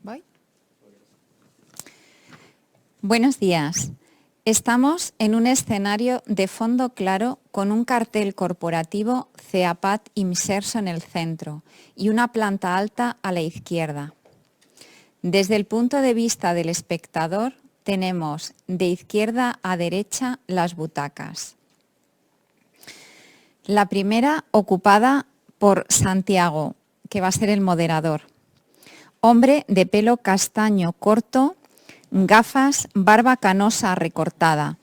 ¿Voy? Buenos días. Estamos en un escenario de fondo claro con un cartel corporativo CEAPAT Imserso en el centro y una planta alta a la izquierda. Desde el punto de vista del espectador, tenemos de izquierda a derecha las butacas. La primera ocupada por Santiago, que va a ser el moderador. Hombre de pelo castaño corto, gafas, barba canosa recortada.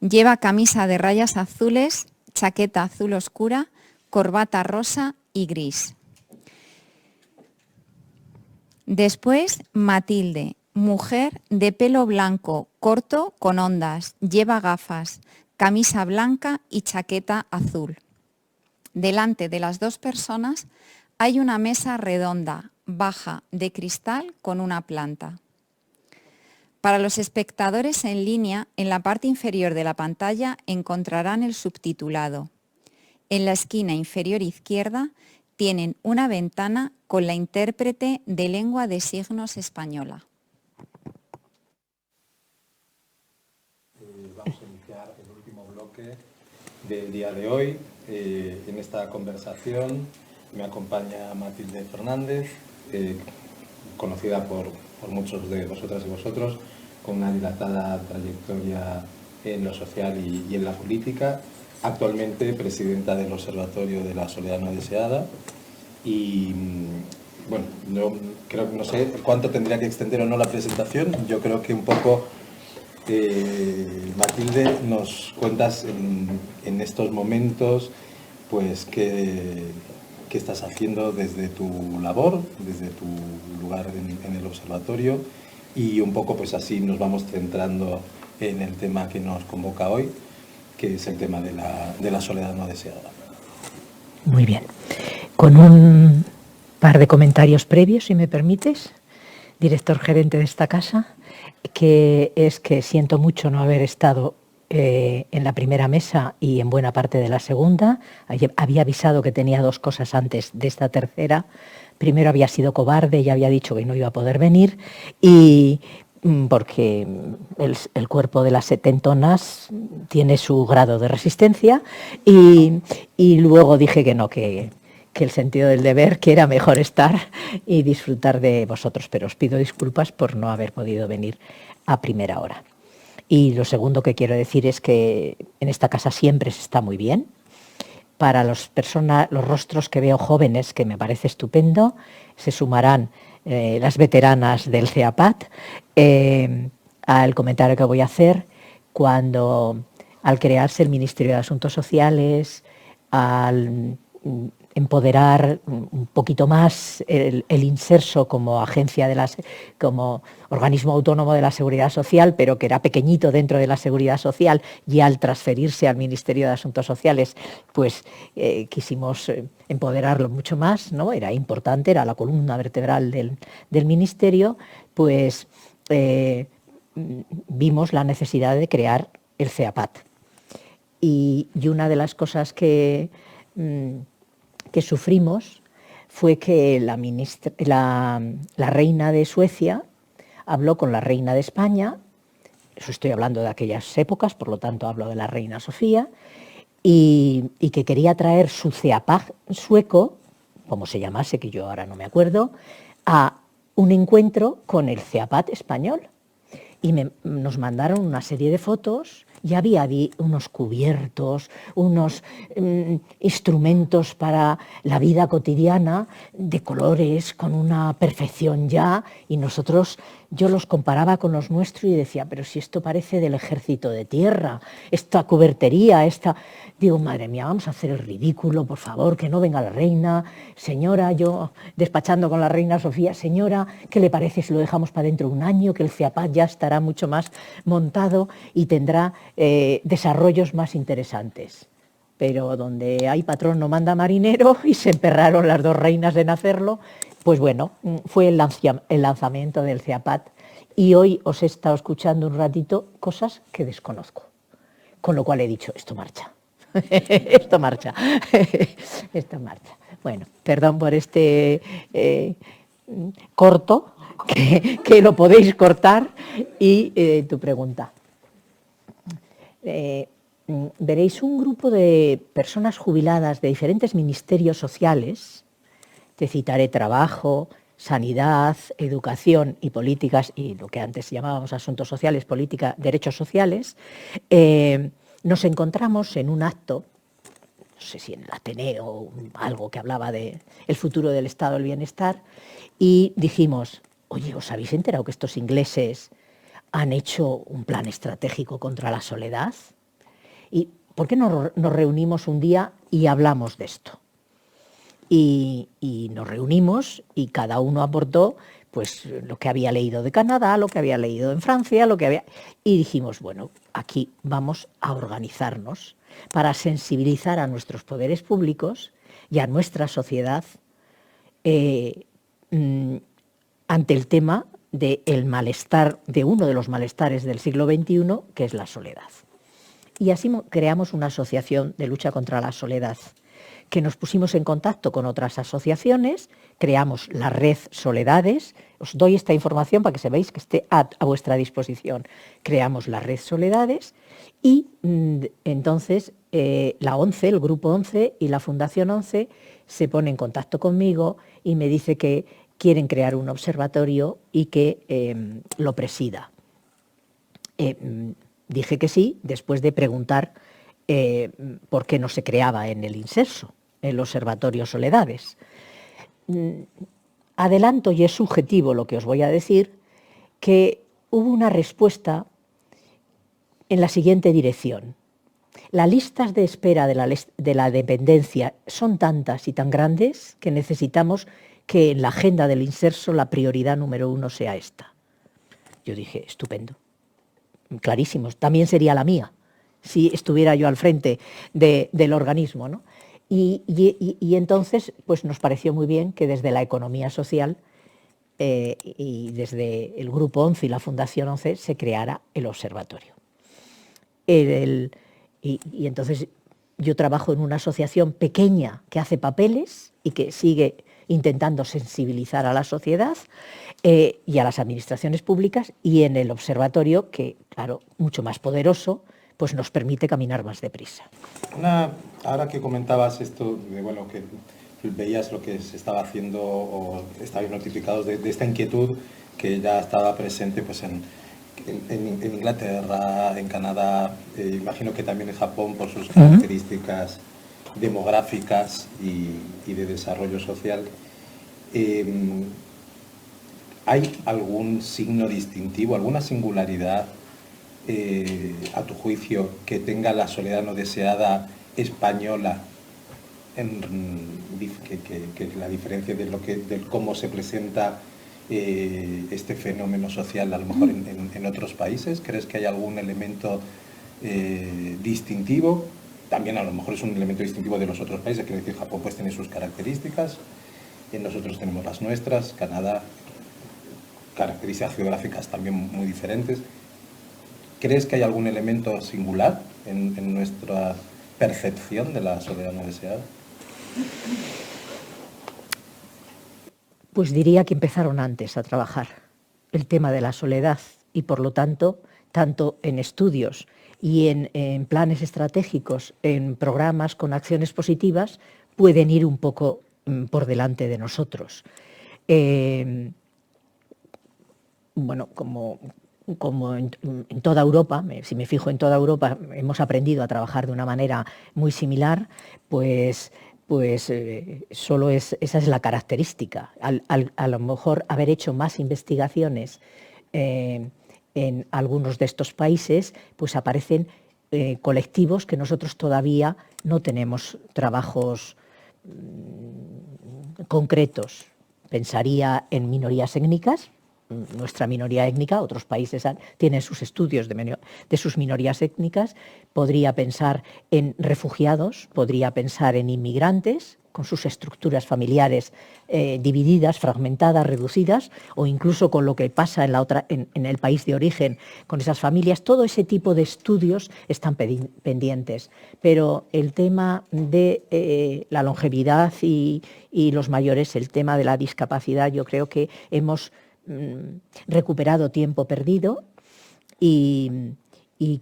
Lleva camisa de rayas azules, chaqueta azul oscura, corbata rosa y gris. Después, Matilde, mujer de pelo blanco, corto con ondas, lleva gafas, camisa blanca y chaqueta azul. Delante de las dos personas hay una mesa redonda, baja, de cristal con una planta. Para los espectadores en línea, en la parte inferior de la pantalla encontrarán el subtitulado. En la esquina inferior izquierda tienen una ventana con la intérprete de lengua de signos española. Vamos a iniciar el último bloque del día de hoy. En esta conversación me acompaña Matilde Fernández, conocida por muchos de vosotras y vosotros, con una dilatada trayectoria en lo social y en la política, actualmente presidenta del Observatorio de la Soledad No Deseada. Y bueno, yo creo que no sé cuánto tendría que extender o no la presentación. Yo creo que un poco, Matilde, nos cuentas en estos momentos pues qué estás haciendo desde tu labor, desde tu lugar en el observatorio, y un poco pues así nos vamos centrando en el tema que nos convoca hoy, que es el tema de la soledad no deseada. Muy bien. Con un par de comentarios previos, si me permites, director gerente de esta casa, que es que siento mucho no haber estado en la primera mesa y en buena parte de la segunda. Había avisado que tenía dos cosas antes de esta tercera. Primero había sido cobarde y había dicho que no iba a poder venir, y porque el cuerpo de las setentonas tiene su grado de resistencia, y luego dije que no, que el sentido del deber, que era mejor estar y disfrutar de vosotros, pero os pido disculpas por no haber podido venir a primera hora. Y lo segundo que quiero decir es que en esta casa siempre se está muy bien. Para los rostros que veo jóvenes, que me parece estupendo, se sumarán las veteranas del CEAPAT al comentario que voy a hacer. Cuando al crearse el Ministerio de Asuntos Sociales, al empoderar un poquito más el Inserso como como organismo autónomo de la Seguridad Social, pero que era pequeñito dentro de la Seguridad Social, y al transferirse al Ministerio de Asuntos Sociales, pues quisimos empoderarlo mucho más, ¿no? Era importante, era la columna vertebral del Ministerio, pues vimos la necesidad de crear el CEAPAT. Y una de las cosas que sufrimos fue que la reina de Suecia habló con la reina de España. Eso estoy hablando de aquellas épocas, por lo tanto hablo de la reina Sofía, y que quería traer su CEAPAT sueco, como se llamase, que yo ahora no me acuerdo, a un encuentro con el CEAPAT español. Y nos mandaron una serie de fotos, y había unos cubiertos, unos instrumentos para la vida cotidiana de colores, con una perfección ya, y yo los comparaba con los nuestros y decía, pero si esto parece del ejército de tierra, esta cubertería, Digo, madre mía, vamos a hacer el ridículo, por favor, que no venga la reina. Señora, yo despachando con la reina Sofía, señora, ¿qué le parece si lo dejamos para dentro de un año? Que el CEAPAT ya estará mucho más montado y tendrá desarrollos más interesantes. Pero donde hay patrón no manda marinero, y se emperraron las dos reinas en hacerlo. Pues bueno, fue el lanzamiento del CEAPAT, y hoy os he estado escuchando un ratito cosas que desconozco. Con lo cual he dicho, esto marcha. Esto marcha. Esto marcha. Bueno, perdón por este corto, que lo podéis cortar, y tu pregunta. Veréis un grupo de personas jubiladas de diferentes ministerios sociales, te citaré trabajo, sanidad, educación y políticas, y lo que antes llamábamos asuntos sociales, política, derechos sociales. Nos encontramos en un acto, no sé si en el Ateneo o algo que hablaba del futuro del estado del bienestar, y dijimos, oye, ¿os habéis enterado que estos ingleses han hecho un plan estratégico contra la soledad? ¿Y por qué no nos reunimos un día y hablamos de esto? Y nos reunimos y cada uno aportó pues lo que había leído de Canadá, lo que había leído en Francia, y dijimos, bueno, aquí vamos a organizarnos para sensibilizar a nuestros poderes públicos y a nuestra sociedad ante el tema del malestar, de uno de los malestares del siglo XXI, que es la soledad. Y así creamos una asociación de lucha contra la soledad, que nos pusimos en contacto con otras asociaciones, creamos la red Soledades. Os doy esta información para que veáis que esté a vuestra disposición. Creamos la red Soledades y entonces la ONCE, el Grupo ONCE y la Fundación ONCE se ponen en contacto conmigo y me dice que quieren crear un observatorio y que lo presida. Dije que sí, después de preguntar por qué no se creaba en el Inserso, el Observatorio Soledades. Adelanto, y es subjetivo lo que os voy a decir, que hubo una respuesta en la siguiente dirección. Las listas de espera de la dependencia son tantas y tan grandes que necesitamos que en la agenda del Inserso la prioridad número 1 sea esta. Yo dije, estupendo, clarísimo, también sería la mía, si estuviera yo al frente del organismo, ¿no? Y entonces pues nos pareció muy bien que desde la economía social y desde el Grupo ONCE y la Fundación ONCE se creara el observatorio. Y entonces yo trabajo en una asociación pequeña que hace papeles y que sigue intentando sensibilizar a la sociedad y a las administraciones públicas, y en el observatorio, que claro, mucho más poderoso, pues nos permite caminar más deprisa. Ahora que comentabas esto, bueno, que veías lo que se estaba haciendo o estabais notificados de esta inquietud que ya estaba presente pues en Inglaterra, en Canadá, imagino que también en Japón por sus características demográficas y de desarrollo social. ¿Hay algún signo distintivo, alguna singularidad a tu juicio que tenga la soledad no deseada española, que la diferencia de cómo se presenta este fenómeno social a lo mejor en otros países? ¿Crees que hay algún elemento distintivo? También a lo mejor es un elemento distintivo de los otros países, quiero decir, Japón pues tiene sus características, nosotros tenemos las nuestras, Canadá, características geográficas también muy diferentes. ¿Crees que hay algún elemento singular en nuestra percepción de la soledad no deseada? Pues diría que empezaron antes a trabajar el tema de la soledad y por lo tanto en estudios y en planes estratégicos, en programas con acciones positivas, pueden ir un poco por delante de nosotros. Bueno, como en toda Europa, si me fijo en toda Europa, hemos aprendido a trabajar de una manera muy similar, pues solo esa es la característica. A lo mejor haber hecho más investigaciones en algunos de estos países, pues aparecen colectivos que nosotros todavía no tenemos trabajos concretos. Pensaría en minorías étnicas, nuestra minoría étnica, otros países tienen sus estudios de sus minorías étnicas, podría pensar en refugiados, podría pensar en inmigrantes, con sus estructuras familiares divididas, fragmentadas, reducidas, o incluso con lo que pasa en el país de origen, con esas familias. Todo ese tipo de estudios están pendientes. Pero el tema de la longevidad y los mayores, el tema de la discapacidad, yo creo que hemos recuperado tiempo perdido y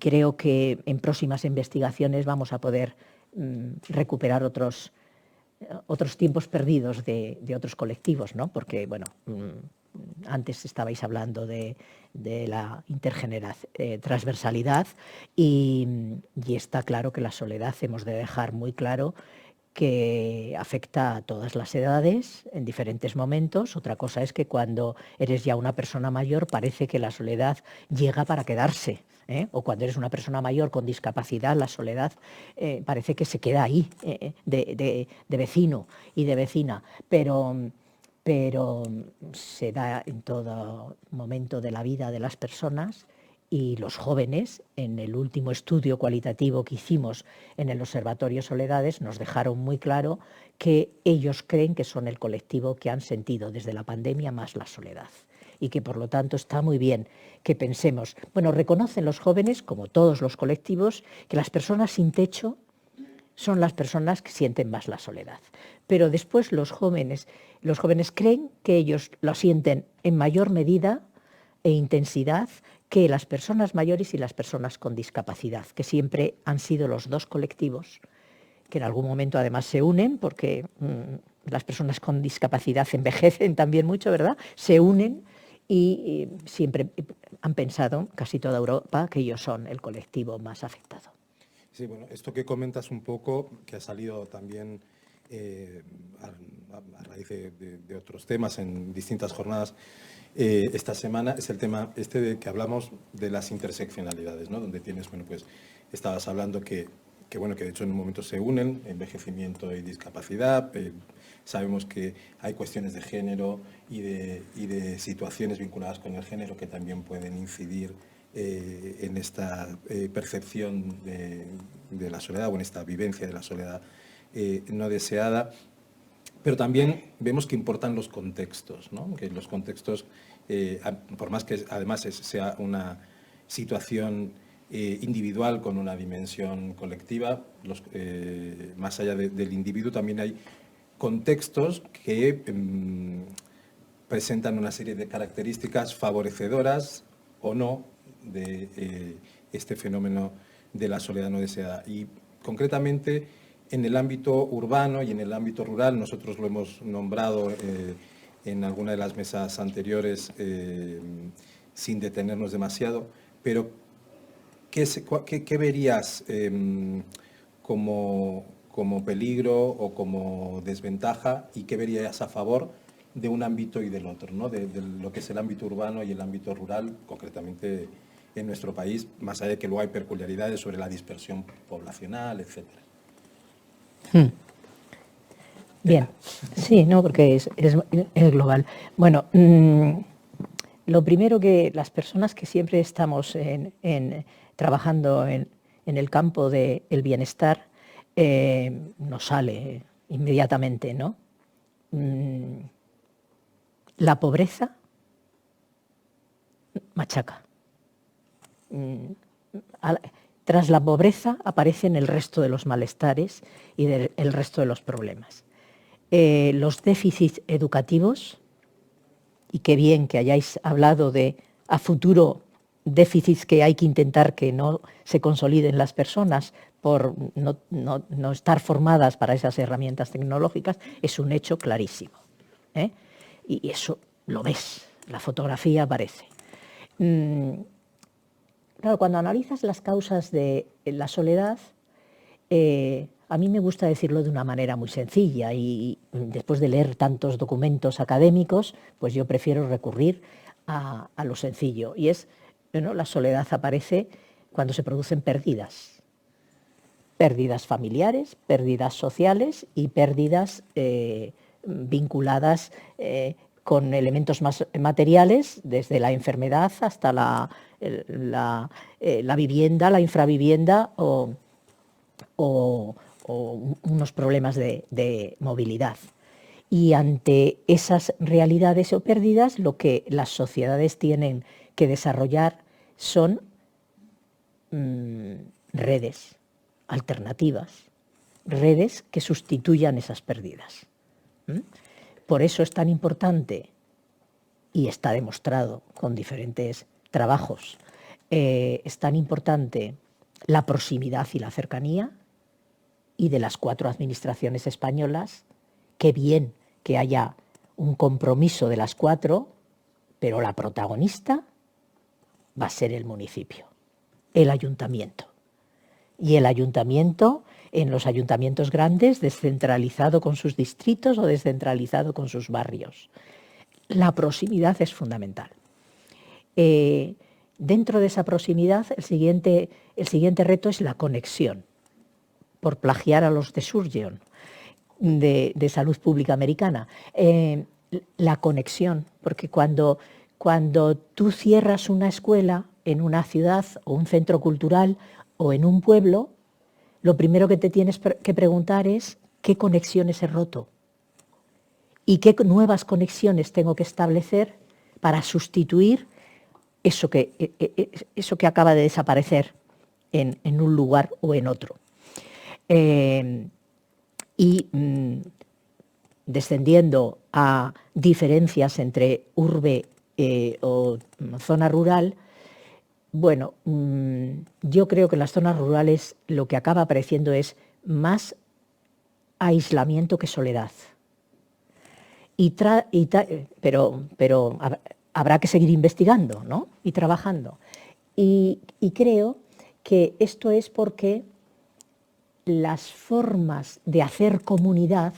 creo que en próximas investigaciones vamos a poder recuperar otros tiempos perdidos de otros colectivos, ¿no? Porque, bueno, antes estabais hablando de la transversalidad y está claro que la soledad hemos de dejar muy claro que afecta a todas las edades en diferentes momentos. Otra cosa es que cuando eres ya una persona mayor parece que la soledad llega para quedarse, ¿eh? O cuando eres una persona mayor con discapacidad, la soledad parece que se queda ahí, de vecino y de vecina, pero se da en todo momento de la vida de las personas. Y los jóvenes, en el último estudio cualitativo que hicimos en el Observatorio Soledades, nos dejaron muy claro que ellos creen que son el colectivo que han sentido desde la pandemia más la soledad. Y que por lo tanto está muy bien que pensemos, bueno, reconocen los jóvenes, como todos los colectivos, que las personas sin techo son las personas que sienten más la soledad. Pero después los jóvenes creen que ellos lo sienten en mayor medida e intensidad que las personas mayores y las personas con discapacidad, que siempre han sido los dos colectivos que en algún momento además se unen, porque las personas con discapacidad envejecen también mucho, ¿verdad? Se unen y siempre han pensado, casi toda Europa, que ellos son el colectivo más afectado. Sí, bueno, esto que comentas un poco, que ha salido también a raíz de otros temas en distintas jornadas esta semana, es el tema de que hablamos de las interseccionalidades, ¿no? Donde tienes, bueno, pues estabas hablando que de hecho en un momento se unen envejecimiento y discapacidad. Sabemos que hay cuestiones de género y de situaciones vinculadas con el género que también pueden incidir en esta percepción de la soledad o en esta vivencia de la soledad no deseada. Pero también vemos que importan los contextos, ¿no? Que los contextos, por más que además sea una situación individual con una dimensión colectiva, más allá del individuo también hay contextos que presentan una serie de características favorecedoras o no de este fenómeno de la soledad no deseada. Y concretamente en el ámbito urbano y en el ámbito rural, nosotros lo hemos nombrado en alguna de las mesas anteriores sin detenernos demasiado, pero ¿qué verías como peligro o como desventaja y qué verías a favor de un ámbito y del otro, ¿no? De lo que es el ámbito urbano y el ámbito rural, concretamente en nuestro país, más allá de que luego hay peculiaridades sobre la dispersión poblacional, etcétera? Bien, sí, no, porque es global. Bueno, lo primero, que las personas que siempre estamos trabajando en el campo del bienestar, nos sale inmediatamente, ¿no? La pobreza machaca. Tras la pobreza aparecen el resto de los malestares y el resto de los problemas. Los déficits educativos, y qué bien que hayáis hablado de a futuro déficits que hay que intentar que no se consoliden las personas por no estar formadas para esas herramientas tecnológicas, es un hecho clarísimo, ¿eh? Y eso lo ves, la fotografía aparece. Claro, cuando analizas las causas de la soledad, a mí me gusta decirlo de una manera muy sencilla y después de leer tantos documentos académicos, pues yo prefiero recurrir a lo sencillo. Y es, bueno, la soledad aparece cuando se producen pérdidas. Pérdidas familiares, pérdidas sociales y pérdidas vinculadas con elementos más materiales, desde la enfermedad hasta la vivienda, la infravivienda o unos problemas de movilidad. Y ante esas realidades o pérdidas, lo que las sociedades tienen que desarrollar son redes alternativas, redes que sustituyan esas pérdidas. Por eso es tan importante, y está demostrado con diferentes trabajos, es tan importante la proximidad y la cercanía, y de las 4 administraciones españolas, qué bien que haya un compromiso de las 4, pero la protagonista va a ser el municipio, el ayuntamiento. Y el ayuntamiento, en los ayuntamientos grandes, descentralizado con sus distritos o descentralizado con sus barrios. La proximidad es fundamental. Dentro de esa proximidad, el siguiente reto es la conexión, por plagiar a los de Surgeon, de Salud Pública Americana. La conexión, porque cuando tú cierras una escuela en una ciudad o un centro cultural o en un pueblo, lo primero que te tienes que preguntar es qué conexiones he roto y qué nuevas conexiones tengo que establecer para sustituir eso que acaba de desaparecer en un lugar o en otro. Descendiendo a diferencias entre urbe o zona rural, bueno, yo creo que en las zonas rurales lo que acaba apareciendo es más aislamiento que soledad. Pero habrá que seguir investigando, ¿no? Y trabajando. Y creo que esto es porque las formas de hacer comunidad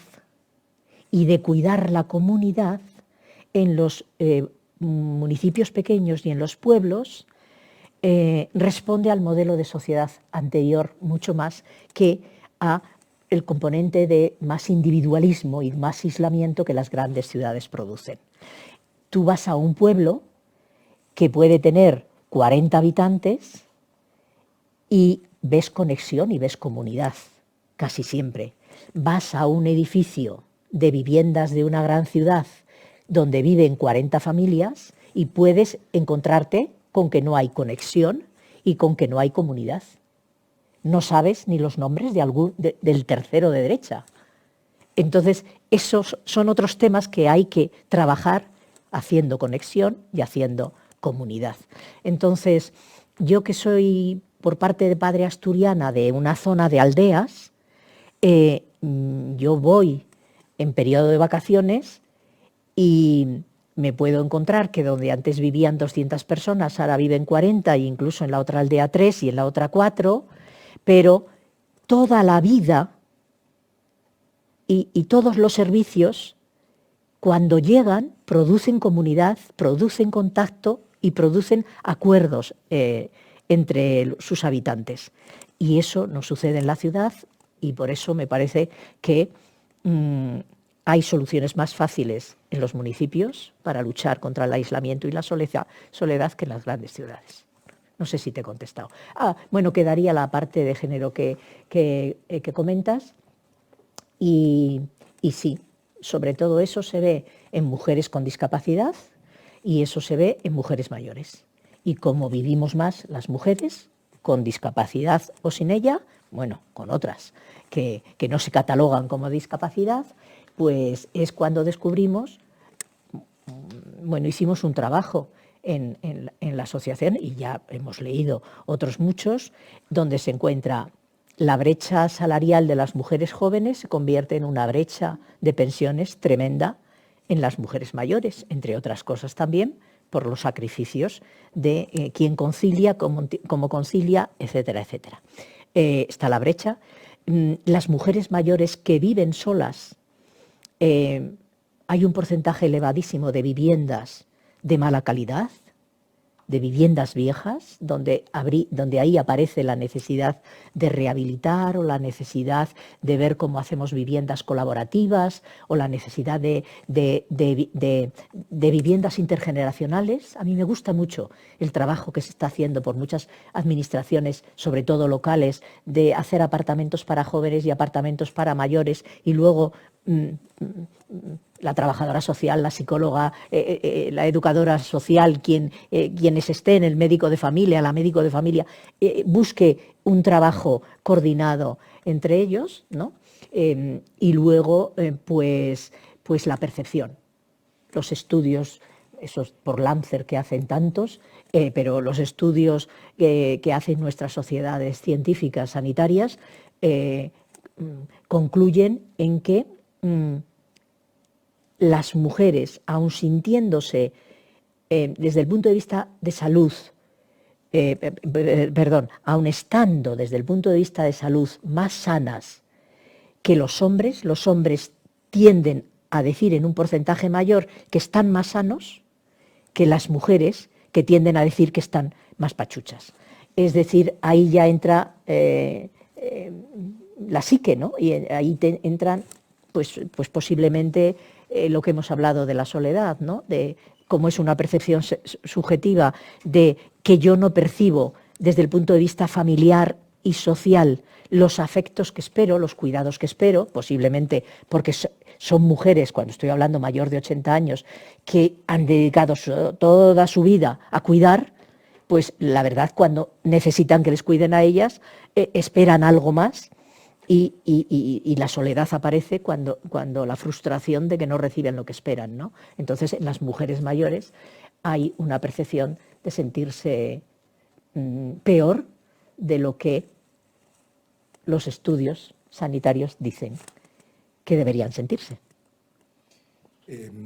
y de cuidar la comunidad en los municipios pequeños y en los pueblos responde al modelo de sociedad anterior mucho más que a el componente de más individualismo y más aislamiento que las grandes ciudades producen. Tú vas a un pueblo que puede tener 40 habitantes y ves conexión y ves comunidad, casi siempre. Vas a un edificio de viviendas de una gran ciudad donde viven 40 familias y puedes encontrarte con que no hay conexión y con que no hay comunidad. No sabes ni los nombres del tercero de derecha. Entonces, esos son otros temas que hay que trabajar haciendo conexión y haciendo comunidad. Entonces, yo que soy por parte de padre asturiana de una zona de aldeas, yo voy en periodo de vacaciones y me puedo encontrar que donde antes vivían 200 personas, ahora viven 40 e incluso en la otra aldea 3 y en la otra 4, pero toda la vida y todos los servicios, cuando llegan, producen comunidad, producen contacto y producen acuerdos entre sus habitantes. Y eso no sucede en la ciudad y por eso me parece que hay soluciones más fáciles en los municipios para luchar contra el aislamiento y la soledad que en las grandes ciudades. No sé si te he contestado. Bueno, quedaría la parte de género que comentas y sí, sobre todo eso se ve en mujeres con discapacidad y eso se ve en mujeres mayores. Y como vivimos más las mujeres, con discapacidad o sin ella, bueno, con otras que no se catalogan como discapacidad, pues es cuando descubrimos, bueno, hicimos un trabajo en la asociación y ya hemos leído otros muchos, donde se encuentra la brecha salarial de las mujeres jóvenes se convierte en una brecha de pensiones tremenda en las mujeres mayores, entre otras cosas también por los sacrificios de quien concilia, cómo concilia, etcétera, etcétera. Está la brecha. Las mujeres mayores que viven solas, hay un porcentaje elevadísimo de viviendas de mala calidad, de viviendas viejas, donde ahí aparece la necesidad de rehabilitar o la necesidad de ver cómo hacemos viviendas colaborativas o la necesidad de viviendas intergeneracionales. A mí me gusta mucho el trabajo que se está haciendo por muchas administraciones, sobre todo locales, de hacer apartamentos para jóvenes y apartamentos para mayores, y luego la trabajadora social, la psicóloga, la educadora social, quienes estén, el médico de familia, la médico de familia, busque un trabajo coordinado entre ellos, ¿no? Y luego, pues la percepción, los estudios, esos por Lancer que hacen tantos, pero los estudios que hacen nuestras sociedades científicas sanitarias concluyen en que las mujeres, aun sintiéndose desde el punto de vista de salud, aun estando desde el punto de vista de salud más sanas que los hombres tienden a decir en un porcentaje mayor que están más sanos que las mujeres, que tienden a decir que están más pachuchas. Es decir, ahí ya entra la psique, ¿no? Y ahí entran pues posiblemente lo que hemos hablado de la soledad, ¿no? De cómo es una percepción subjetiva de que yo no percibo desde el punto de vista familiar y social los afectos que espero, los cuidados que espero, posiblemente porque son mujeres, cuando estoy hablando mayor de 80 años, que han dedicado toda su vida a cuidar, pues la verdad cuando necesitan que les cuiden a ellas, esperan algo más. Y la soledad aparece cuando la frustración de que no reciben lo que esperan, ¿no? Entonces, en las mujeres mayores hay una percepción de sentirse peor de lo que los estudios sanitarios dicen que deberían sentirse.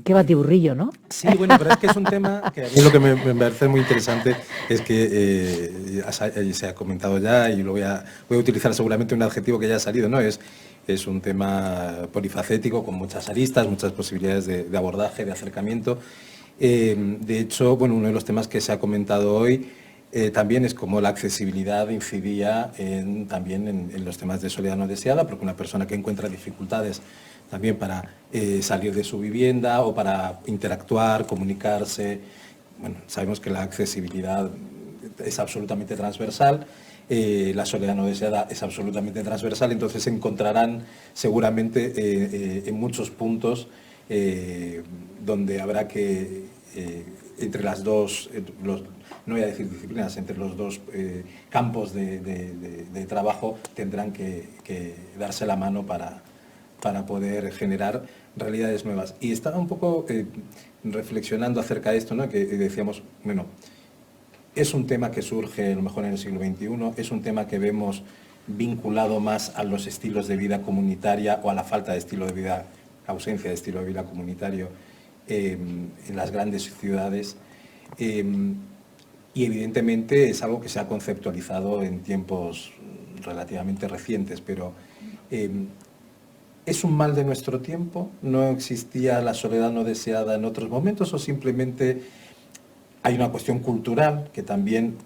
Qué batiburrillo, ¿no? Sí, bueno, pero es que es un tema que a mí lo que me parece muy interesante es que se ha comentado ya y voy a utilizar seguramente un adjetivo que ya ha salido, ¿no? Es un tema polifacético con muchas aristas, muchas posibilidades de abordaje, de acercamiento. De hecho, bueno, uno de los temas que se ha comentado hoy también es cómo la accesibilidad incidía también en los temas de soledad no deseada, porque una persona que encuentra dificultades también para salir de su vivienda o para interactuar, comunicarse. Bueno, sabemos que la accesibilidad es absolutamente transversal, la soledad no deseada es absolutamente transversal, entonces encontrarán seguramente en muchos puntos donde habrá que, entre las dos, no voy a decir disciplinas, entre los dos campos de trabajo tendrán que darse la mano para poder generar realidades nuevas. Y estaba un poco reflexionando acerca de esto, ¿no? Que decíamos, bueno, es un tema que surge a lo mejor en el siglo XXI, es un tema que vemos vinculado más a los estilos de vida comunitaria o a la falta de estilo de vida, ausencia de estilo de vida comunitario en las grandes ciudades. Y evidentemente es algo que se ha conceptualizado en tiempos relativamente recientes, pero ¿es un mal de nuestro tiempo? ¿No existía la soledad no deseada en otros momentos o simplemente hay una cuestión cultural que también,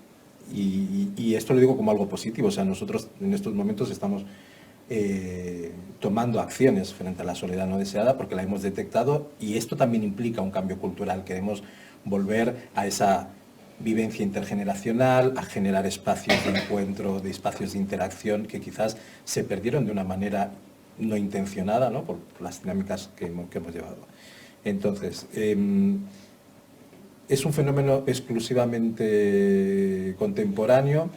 y esto lo digo como algo positivo, o sea, nosotros en estos momentos estamos tomando acciones frente a la soledad no deseada porque la hemos detectado y esto también implica un cambio cultural. Queremos volver a esa vivencia intergeneracional, a generar espacios de encuentro, de espacios de interacción que quizás se perdieron de una manera no intencionada, ¿no? Por las dinámicas que hemos llevado. Entonces, ¿es un fenómeno exclusivamente contemporáneo?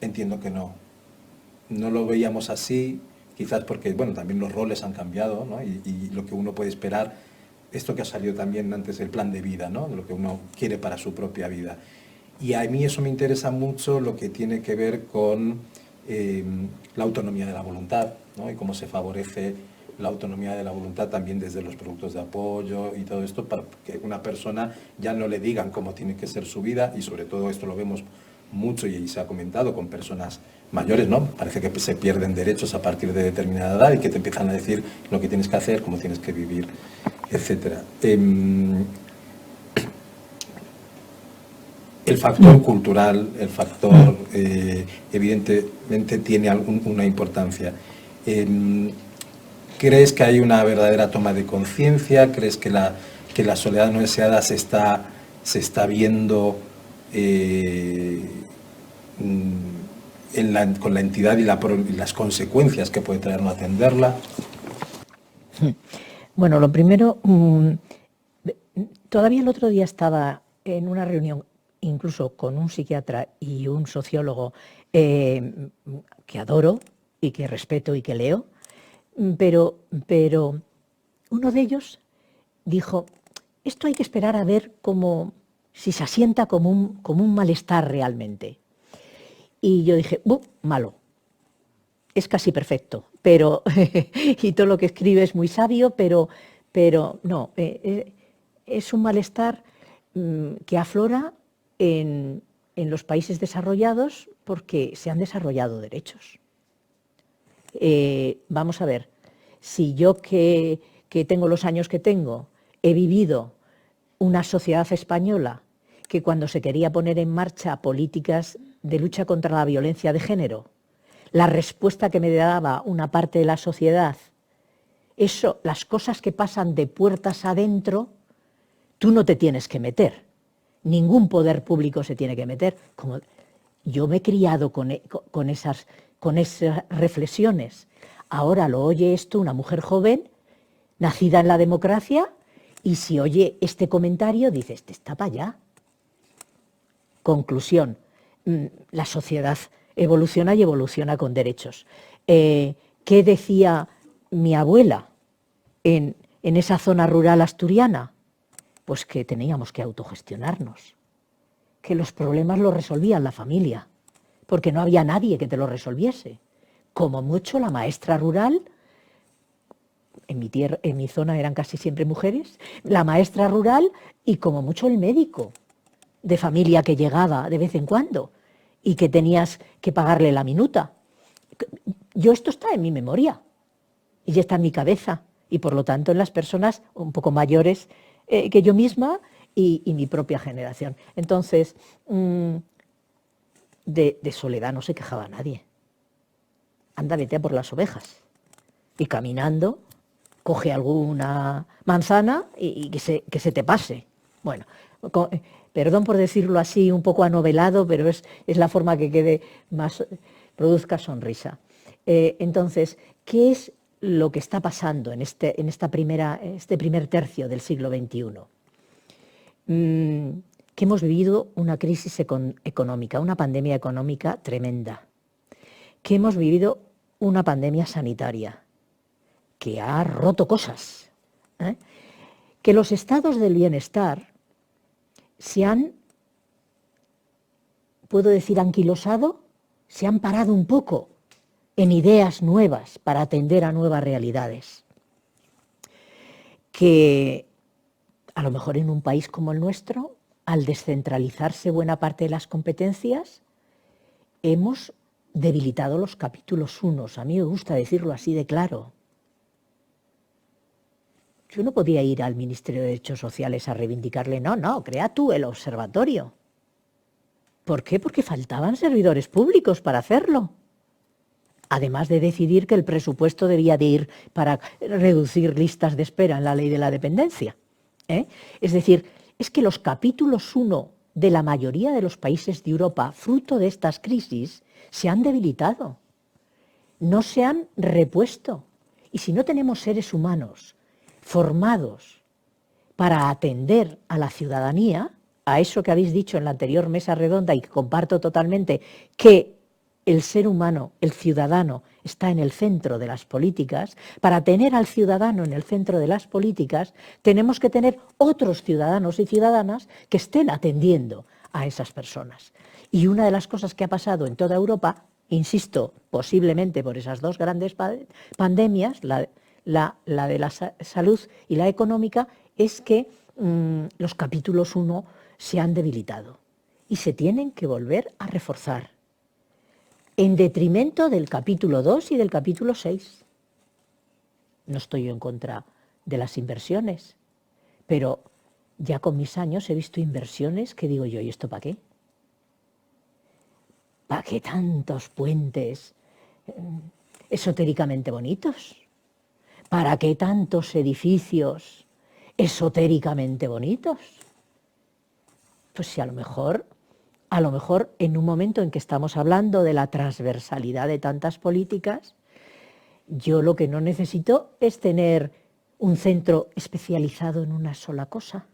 Entiendo que no. No lo veíamos así, quizás porque, bueno, también los roles han cambiado, ¿no? Y lo que uno puede esperar, esto que ha salido también antes, el plan de vida, ¿no? De lo que uno quiere para su propia vida. Y a mí eso me interesa mucho, lo que tiene que ver con la autonomía de la voluntad, ¿no? Y cómo se favorece la autonomía de la voluntad también desde los productos de apoyo y todo esto, para que una persona ya no le digan cómo tiene que ser su vida, y sobre todo esto lo vemos mucho y se ha comentado con personas mayores, ¿no? Parece que se pierden derechos a partir de determinada edad y que te empiezan a decir lo que tienes que hacer, cómo tienes que vivir, etc. el factor cultural, el factor evidentemente tiene una importancia. ¿Crees que hay una verdadera toma de conciencia? ¿Crees que la soledad no deseada se está viendo con la entidad y las consecuencias que puede traer no atenderla? Bueno, lo primero, todavía el otro día estaba en una reunión incluso con un psiquiatra y un sociólogo que adoro y que respeto y que leo, pero uno de ellos dijo, esto hay que esperar a ver si se asienta como un malestar realmente. Y yo dije, malo, es casi perfecto, pero y todo lo que escribe es muy sabio, pero no, es un malestar que aflora en los países desarrollados porque se han desarrollado derechos. Vamos a ver, si yo que tengo los años que tengo, he vivido una sociedad española que cuando se quería poner en marcha políticas de lucha contra la violencia de género, la respuesta que me daba una parte de la sociedad, las cosas que pasan de puertas adentro, tú no te tienes que meter. Ningún poder público se tiene que meter. Yo me he criado con esas reflexiones. Ahora lo oye esto una mujer joven, nacida en la democracia, y si oye este comentario, dice, este está para allá. Conclusión, la sociedad evoluciona y evoluciona con derechos. ¿Qué decía mi abuela en esa zona rural asturiana? Pues que teníamos que autogestionarnos, que los problemas los resolvía la familia, porque no había nadie que te lo resolviese. Como mucho la maestra rural, en mi zona eran casi siempre mujeres, la maestra rural y como mucho el médico de familia que llegaba de vez en cuando y que tenías que pagarle la minuta. Esto está en mi memoria y ya está en mi cabeza y por lo tanto en las personas un poco mayores que yo misma y mi propia generación. Entonces, de soledad no se quejaba nadie. Anda, vete a por las ovejas. Y caminando, coge alguna manzana y que se te pase. Bueno, perdón por decirlo así, un poco anovelado, pero es la forma que quede más, produzca sonrisa. Entonces, ¿qué es lo que está pasando en este primer tercio del siglo XXI? Que hemos vivido una crisis económica, una pandemia económica tremenda, que hemos vivido una pandemia sanitaria, que ha roto cosas, que los estados del bienestar se han, puedo decir, anquilosado, se han parado un poco en ideas nuevas para atender a nuevas realidades. Que a lo mejor en un país como el nuestro, al descentralizarse buena parte de las competencias, hemos debilitado los capítulos 1. A mí me gusta decirlo así de claro. Yo no podía ir al Ministerio de Derechos Sociales a reivindicarle, no, crea tú el observatorio. ¿Por qué? Porque faltaban servidores públicos para hacerlo. Además de decidir que el presupuesto debía de ir para reducir listas de espera en la ley de la dependencia. Es decir, es que los capítulos 1 de la mayoría de los países de Europa, fruto de estas crisis, se han debilitado, no se han repuesto. Y si no tenemos seres humanos formados para atender a la ciudadanía, a eso que habéis dicho en la anterior mesa redonda y que comparto totalmente, que el ser humano, el ciudadano, está en el centro de las políticas, para tener al ciudadano en el centro de las políticas, tenemos que tener otros ciudadanos y ciudadanas que estén atendiendo a esas personas. Y una de las cosas que ha pasado en toda Europa, insisto, posiblemente por esas dos grandes pandemias, la de la salud y la económica, es que los capítulos 1 se han debilitado y se tienen que volver a reforzar, en detrimento del capítulo 2 y del capítulo 6. No estoy yo en contra de las inversiones, pero ya con mis años he visto inversiones que digo yo, ¿y esto para qué? ¿Para qué tantos puentes esotéricamente bonitos? ¿Para qué tantos edificios esotéricamente bonitos? Pues si a lo mejor en un momento en que estamos hablando de la transversalidad de tantas políticas, yo lo que no necesito es tener un centro especializado en una sola cosa.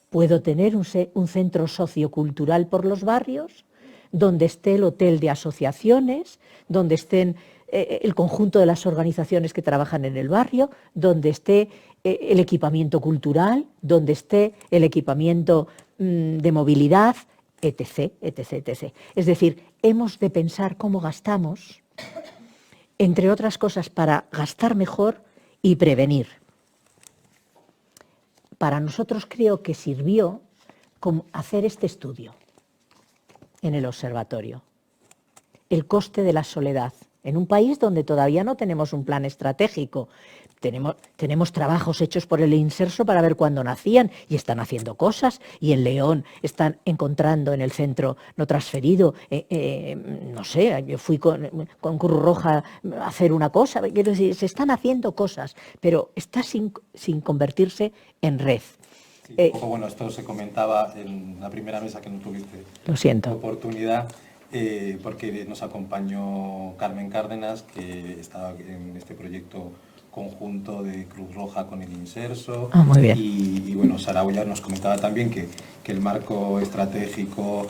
Puedo tener un centro sociocultural por los barrios, donde esté el hotel de asociaciones, donde estén el conjunto de las organizaciones que trabajan en el barrio, donde esté el equipamiento cultural, donde esté el equipamiento de movilidad, etc., etc., etc. Es decir, hemos de pensar cómo gastamos, entre otras cosas, para gastar mejor y prevenir. Para nosotros creo que sirvió como hacer este estudio en el observatorio. El coste de la soledad. En un país donde todavía no tenemos un plan estratégico. Tenemos trabajos hechos por el INSERSO para ver cuándo nacían y están haciendo cosas. Y en León están encontrando en el centro no transferido, no sé, yo fui con Cruz Roja a hacer una cosa. Quiero decir, se están haciendo cosas, pero está sin convertirse en red. Sí, un poco, bueno, esto se comentaba en la primera mesa que no tuviste Lo siento. oportunidad, porque nos acompañó Carmen Cárdenas, que estaba en este proyecto conjunto de Cruz Roja con el INSERSO. Muy bien. Y bueno, Sara Ullar nos comentaba también que el marco estratégico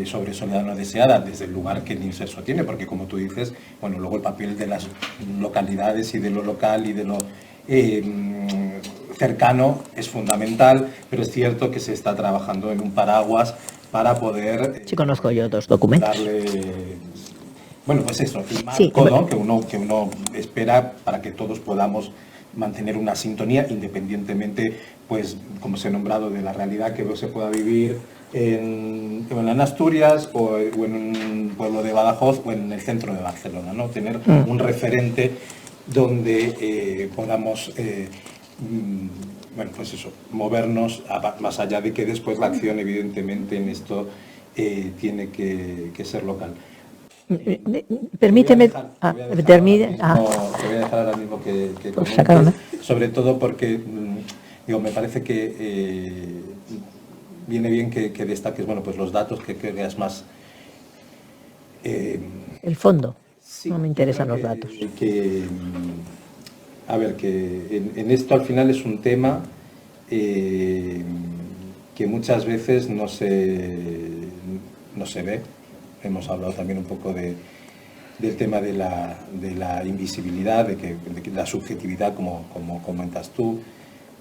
sobre soledad no deseada, desde el lugar que el INSERSO tiene, porque como tú dices, bueno, luego el papel de las localidades y de lo local y de lo cercano es fundamental, pero es cierto que se está trabajando en un paraguas para poder... Sí, conozco yo dos documentos. Bueno, pues eso, el marco, Sí, ¿no? que uno espera para que todos podamos mantener una sintonía, independientemente, pues, como se ha nombrado, de la realidad que se pueda vivir en Asturias o en un pueblo de Badajoz o en el centro de Barcelona, ¿no? Tener un referente donde podamos, bueno, pues eso, movernos más allá de que después la acción, evidentemente, en esto tiene que ser local. Permíteme... Te voy a dejar ahora mismo que comentes, sobre todo porque digo, me parece que viene bien que destaques, bueno, pues los datos que creas más... el fondo, sí, no me interesan los datos. A ver, que en esto al final es un tema que muchas veces no se ve. Hemos hablado también un poco del tema de la invisibilidad, de la subjetividad, como comentas tú,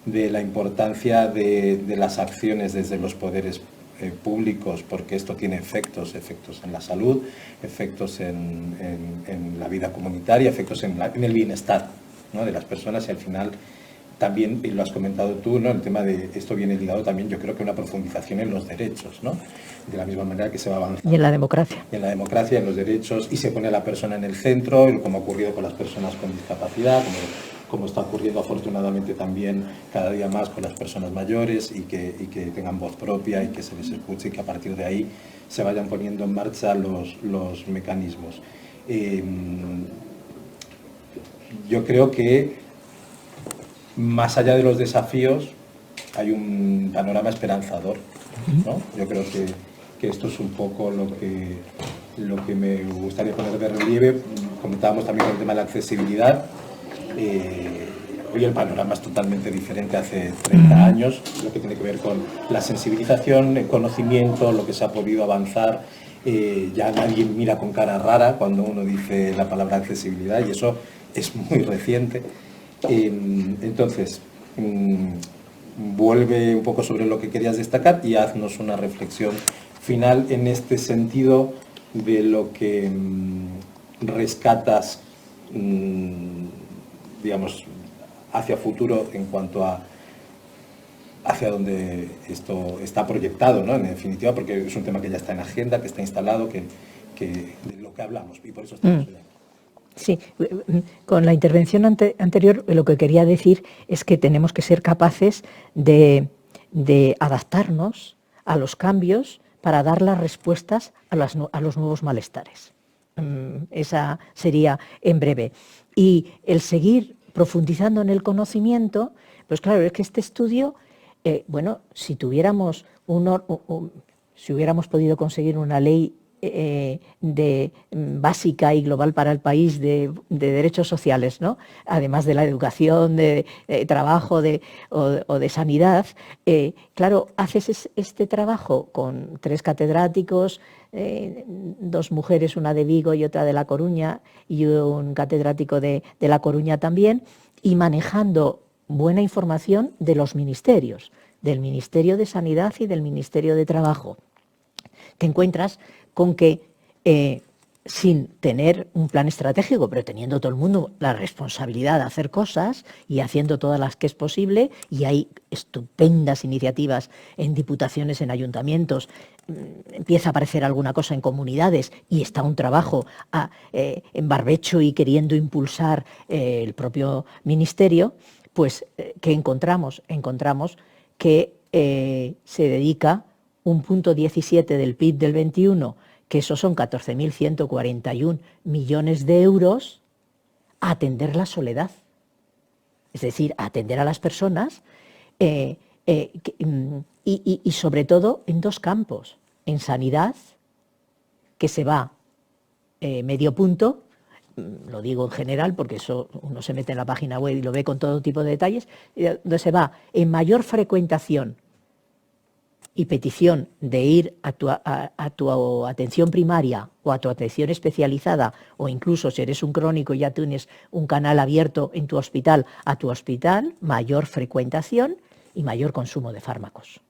de la importancia de las acciones desde los poderes públicos, porque esto tiene efectos en la salud, efectos en la vida comunitaria, efectos en el bienestar, ¿no?, de las personas, y al final también, y lo has comentado tú, ¿no?, el tema de esto viene ligado también, yo creo que una profundización en los derechos, ¿no?, de la misma manera que se va avanzando. Y en la democracia. En la democracia, en los derechos, y se pone a la persona en el centro, como ha ocurrido con las personas con discapacidad, como está ocurriendo afortunadamente también cada día más con las personas mayores, y que tengan voz propia y que se les escuche, y que a partir de ahí se vayan poniendo en marcha los mecanismos. Yo creo que más allá de los desafíos hay un panorama esperanzador, ¿no? Yo creo que esto es un poco lo que me gustaría poner de relieve. Comentábamos también con el tema de la accesibilidad. Hoy el panorama es totalmente diferente a hace 30 años, lo que tiene que ver con la sensibilización, el conocimiento, lo que se ha podido avanzar. Ya nadie mira con cara rara cuando uno dice la palabra accesibilidad, y eso es muy reciente. Entonces, vuelve un poco sobre lo que querías destacar y haznos una reflexión final en este sentido de lo que rescatas, digamos, hacia futuro en cuanto a hacia donde esto está proyectado, ¿no?, en definitiva, porque es un tema que ya está en agenda, que está instalado, de lo que hablamos, y por eso estamos allá. Sí, con la intervención anterior lo que quería decir es que tenemos que ser capaces de adaptarnos a los cambios para dar las respuestas a los nuevos malestares. Esa sería en breve. Y el seguir profundizando en el conocimiento, pues claro, es que este estudio, bueno, si tuviéramos si hubiéramos podido conseguir una ley básica y global para el país de derechos sociales, ¿no? Además de la educación, de trabajo o de sanidad, claro, haces este trabajo con 3 catedráticos, 2 mujeres, una de Vigo y otra de La Coruña, y un catedrático de La Coruña también, y manejando buena información de los ministerios, del Ministerio de Sanidad y del Ministerio de Trabajo. Te encuentras con que sin tener un plan estratégico, pero teniendo todo el mundo la responsabilidad de hacer cosas y haciendo todas las que es posible, y hay estupendas iniciativas en diputaciones, en ayuntamientos, empieza a aparecer alguna cosa en comunidades y está un trabajo en barbecho y queriendo impulsar el propio ministerio, pues ¿qué encontramos? Encontramos que se dedica 1,17 del PIB del 21, que esos son 14.141 millones de euros, a atender la soledad. Es decir, a atender a las personas y sobre todo en 2 campos. En sanidad, que se va medio punto, lo digo en general porque eso uno se mete en la página web y lo ve con todo tipo de detalles, donde se va en mayor frecuentación y petición de ir a tu atención primaria o a tu atención especializada, o incluso si eres un crónico y ya tienes un canal abierto en tu hospital, a tu hospital, mayor frecuentación y mayor consumo de fármacos.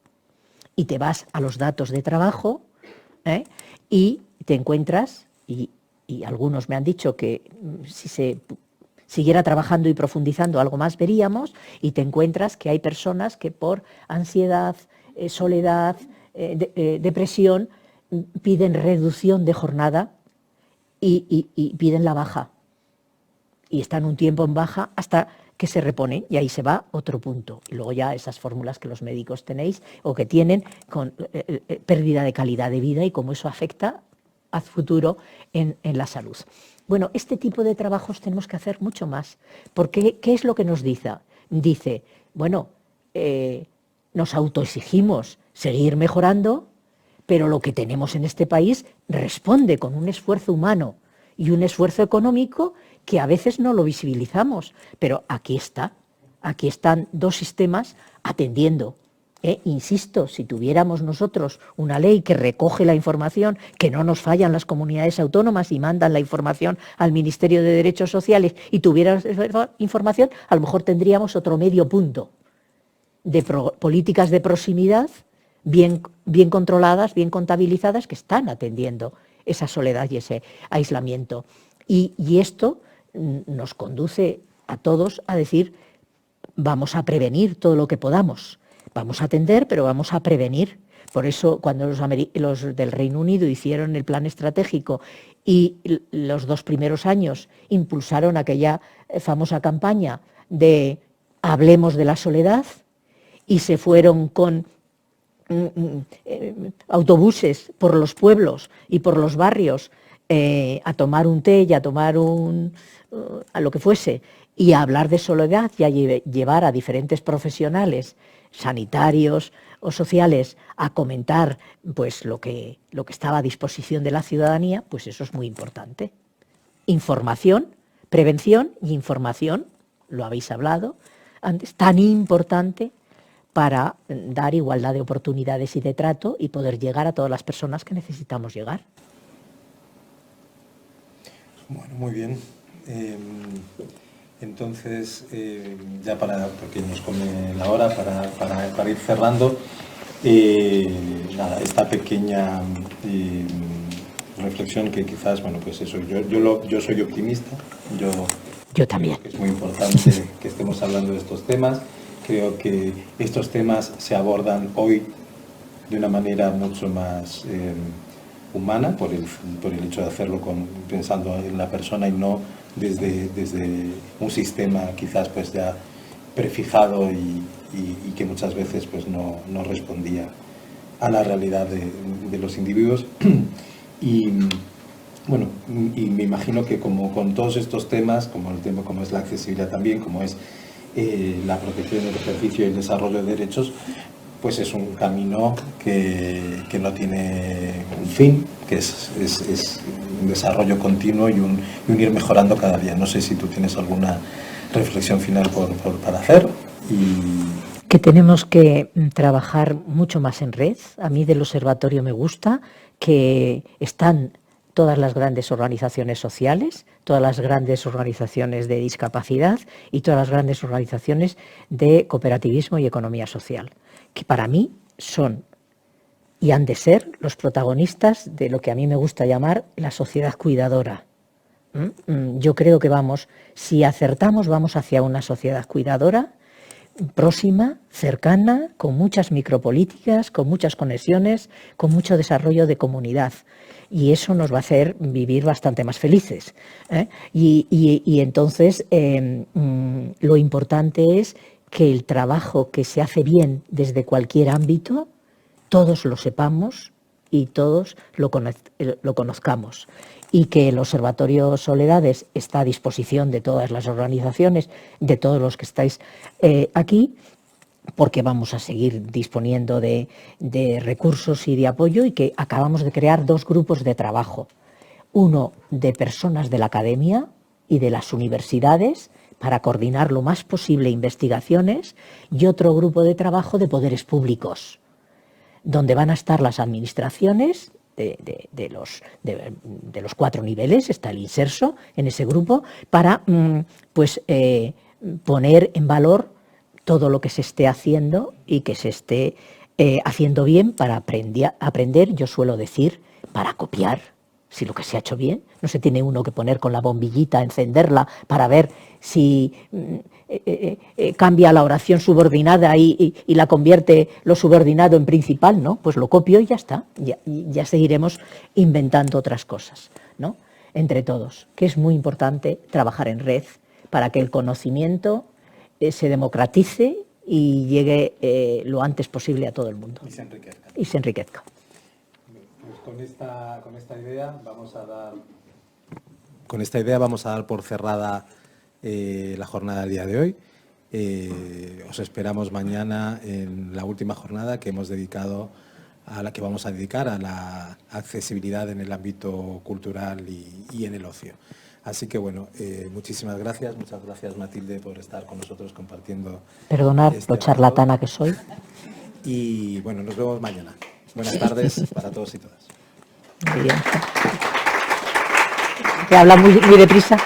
Y te vas a los datos de trabajo y te encuentras, y algunos me han dicho que si se siguiera trabajando y profundizando algo más veríamos, y te encuentras que hay personas que por ansiedad, soledad, depresión, piden reducción de jornada y piden la baja. Y están un tiempo en baja hasta que se reponen, y ahí se va otro punto. Y luego ya esas fórmulas que los médicos tenéis o que tienen con pérdida de calidad de vida y cómo eso afecta a futuro en la salud. Bueno, este tipo de trabajos tenemos que hacer mucho más, porque ¿qué es lo que nos dice? Dice, bueno, nos autoexigimos seguir mejorando, pero lo que tenemos en este país responde con un esfuerzo humano y un esfuerzo económico que a veces no lo visibilizamos, pero aquí están 2 sistemas atendiendo. Insisto, si tuviéramos nosotros una ley que recoge la información, que no nos fallan las comunidades autónomas y mandan la información al Ministerio de Derechos Sociales y tuviéramos esa información, a lo mejor tendríamos otro medio punto de políticas de proximidad bien controladas, bien contabilizadas, que están atendiendo esa soledad y ese aislamiento. Y esto nos conduce a todos a decir, vamos a prevenir todo lo que podamos. Vamos a atender, pero vamos a prevenir. Por eso, cuando los del Reino Unido hicieron el plan estratégico y los 2 primeros años impulsaron aquella famosa campaña de Hablemos de la soledad, y se fueron con autobuses por los pueblos y por los barrios a tomar un té y a tomar a lo que fuese, y a hablar de soledad y a llevar a diferentes profesionales sanitarios o sociales a comentar pues lo que estaba a disposición de la ciudadanía, pues eso es muy importante. Información, prevención y información, lo habéis hablado antes, tan importante para dar igualdad de oportunidades y de trato y poder llegar a todas las personas que necesitamos llegar. Bueno, muy bien. Entonces, ya porque nos come la hora, para ir cerrando, nada, esta pequeña reflexión que quizás, bueno, pues eso, yo soy optimista, yo también. Creo que es muy importante que estemos hablando de estos temas. Creo que estos temas se abordan hoy de una manera mucho más humana, por el hecho de hacerlo pensando en la persona y no desde un sistema quizás pues ya prefijado y que muchas veces pues no respondía a la realidad de los individuos. Y bueno, y me imagino que como con todos estos temas, como es la accesibilidad también, como es la protección del ejercicio y el desarrollo de derechos, pues es un camino que no tiene un fin, que es un desarrollo continuo y un ir mejorando cada día. No sé si tú tienes alguna reflexión final para hacer. Que tenemos que trabajar mucho más en red. A mí del observatorio me gusta que están todas las grandes organizaciones sociales, todas las grandes organizaciones de discapacidad y todas las grandes organizaciones de cooperativismo y economía social, que para mí son y han de ser los protagonistas de lo que a mí me gusta llamar la sociedad cuidadora. Yo creo que si acertamos, vamos hacia una sociedad cuidadora, próxima, cercana, con muchas micropolíticas, con muchas conexiones, con mucho desarrollo de comunidad. Y eso nos va a hacer vivir bastante más felices, ¿eh? Y entonces lo importante es que el trabajo que se hace bien desde cualquier ámbito, todos lo sepamos y todos lo conozcamos. Y que el Observatorio Soledades está a disposición de todas las organizaciones, de todos los que estáis aquí, porque vamos a seguir disponiendo de recursos y de apoyo, y que acabamos de crear 2 grupos de trabajo. Uno de personas de la academia y de las universidades para coordinar lo más posible investigaciones, y otro grupo de trabajo de poderes públicos, donde van a estar las administraciones de los 4 niveles, está el Inserso en ese grupo, para poner en valor todo lo que se esté haciendo y que se esté haciendo bien para aprender, yo suelo decir, para copiar. Si lo que se ha hecho bien, no se tiene uno que poner con la bombillita, encenderla para ver si cambia la oración subordinada y la convierte lo subordinado en principal, ¿no? Pues lo copio y ya está, ya seguiremos inventando otras cosas, ¿no? Entre todos, que es muy importante trabajar en red para que el conocimiento se democratice y llegue lo antes posible a todo el mundo. Y se enriquezca. Pues con esta idea vamos a dar por cerrada la jornada del día de hoy. Os esperamos mañana en la última jornada que vamos a dedicar a la accesibilidad en el ámbito cultural y en el ocio. Así que bueno, muchísimas gracias. Muchas gracias, Matilde, por estar con nosotros compartiendo. Perdonad lo charlatana que soy. Y bueno, nos vemos mañana. Buenas tardes para todos y todas. Muy bien. Que habla muy deprisa.